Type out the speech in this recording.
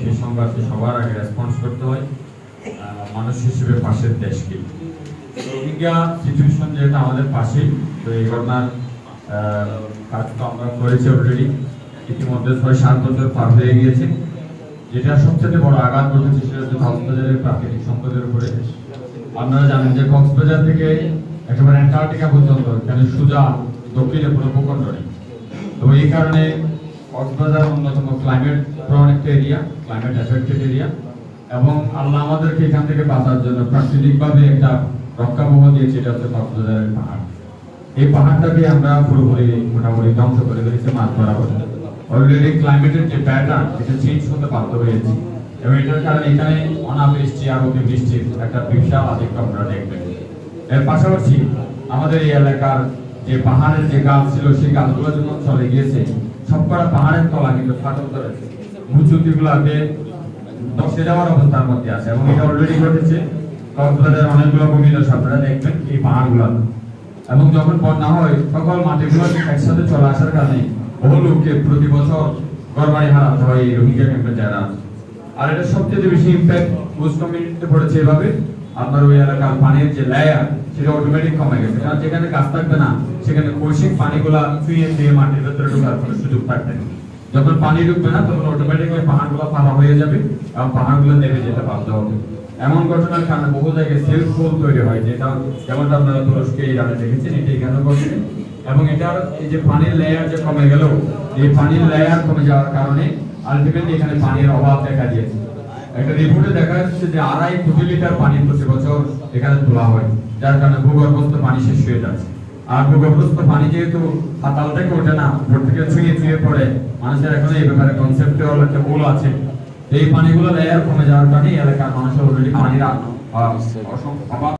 সেই সংঘাতে সবার আগে রেসপন্স করতে হয় মানুষ হিসেবে পাশের দেশকে। রোহিঙ্গা সিচুয়েশন যেটা আমাদের পাশেই, তো এই ঘটনার কাজ তো আমরা করেছি অলরেডি, ইতিমধ্যে 6-7 বছর পার হয়ে গিয়েছে। যেটা সবচেয়ে বড় আঘাত ঘটেছে সেটা হচ্ছে কক্সবাজারের প্রাকৃতিক সম্পদের উপরে। আপনারা জানেন যে কক্সবাজার থেকে একেবারে অ্যান্টার্কটিকা পর্যন্ত এখানে সোজা দক্ষিণে কোনো ভূখণ্ড নেই। তো এই কারণে কক্সবাজার অন্যতম ক্লাইমেট প্রবণ একটা এরিয়া, ক্লাইমেট এফেক্টেড এরিয়া, এবং আল্লাহ আমাদেরকে এখান থেকে বাঁচার জন্য প্রাকৃতিকভাবে একটা রক্ষাবহ দিয়েছে, এটা হচ্ছে কক্সবাজারের পাহাড়। এই পাহাড়টাকে আমরা পুরোপুরি মোটামুটি ধ্বংস করে ফেলেছি মাছ বরাবর। অলরেডি ক্লাইমেটের যে প্যাটার্ন এটা চেঞ্জ করতে বাধ্য হয়েছে, এবং এটার কারণে এখানে অনাবৃষ্টি আর অতিবৃষ্টির একটা বিশাল আধিক্য আপনারা দেখবেন। এর পাশাপাশি আমাদের এই এলাকার যে পাহাড়ের যে গাছ ছিল সেই গাছগুলো যখন চলে গিয়েছে, সবকটা পাহাড়ের তলা কিন্তু ফাটল ধরেছে, উঁচুগুলাকে ধসে যাওয়ার অবস্থার মধ্যে আছে, এবং এটা অলরেডি ঘটেছে কক্সবাজারের অনেকগুলো ভূমিধস আপনারা দেখবেন এই পাহাড়গুলো। এবং যখন বন্যা হয় সকল মাটিগুলো একসাথে চলে আসার কারণে বহু লোককে প্রতি বছর ঘরবাড়ি হারাতে হয় এই রোহিঙ্গা ক্যাম্পে যারা আছে। আর এটা সবচেয়ে বেশি ইম্প্যাক্ট কোস্ট কমিউনিটিতে পড়েছে এভাবে, আপনার ওই এলাকার পানির যে লেয়ার সেটা অটোমেটিক কমে গেছে, কারণ যেখানে গাছ থাকবে না সেখানে কৌশিক পানিগুলা ছুঁয়ে দিয়ে মাটির ভেতরে ঢোকার কোনো সুযোগ থাকবে না। যখন পানি ঢুকবে না তখন অটোমেটিক ওই পাহাড়গুলো ফাঁকা হয়ে যাবে এবং পাহাড়গুলো নেমে যেতে বাধ্য হবে। এমন ঘটনার কারণে বহু জায়গায় সেলফ হোল তৈরি হয়, যেটা যেমনটা আপনারা তুরস্কে ইরানে দেখেছেন, এটা এখানেও ঘটছে। এবং এটার এই যে পানির লেয়ার যে কমে গেল, এই পানির লেয়ার কমে যাওয়ার কারণে আলটিমেটলি এখানে পানির অভাব দেখা দিয়েছে। একটা রিপোর্টে দেখা যাচ্ছে যে 2.5 কোটি লিটার পানি প্রতি বছর এখানে তোলা হয়, যার কারণে ভূগর্ভস্থ পানি শেষ হয়ে যাচ্ছে। আর ভূগর্ভস্থ পানি যেহেতু পাতাল থেকে ওঠে না, উপর থেকে ছুঁয়ে পড়ে, মানুষের এখন এই ব্যাপারে কনসেপ্টুয়াল একটা ভুল আছে। এই পানিগুলো লেয়ার কমে যাওয়ার কারণে এলাকার মানুষের অলরেডি পানির অভাব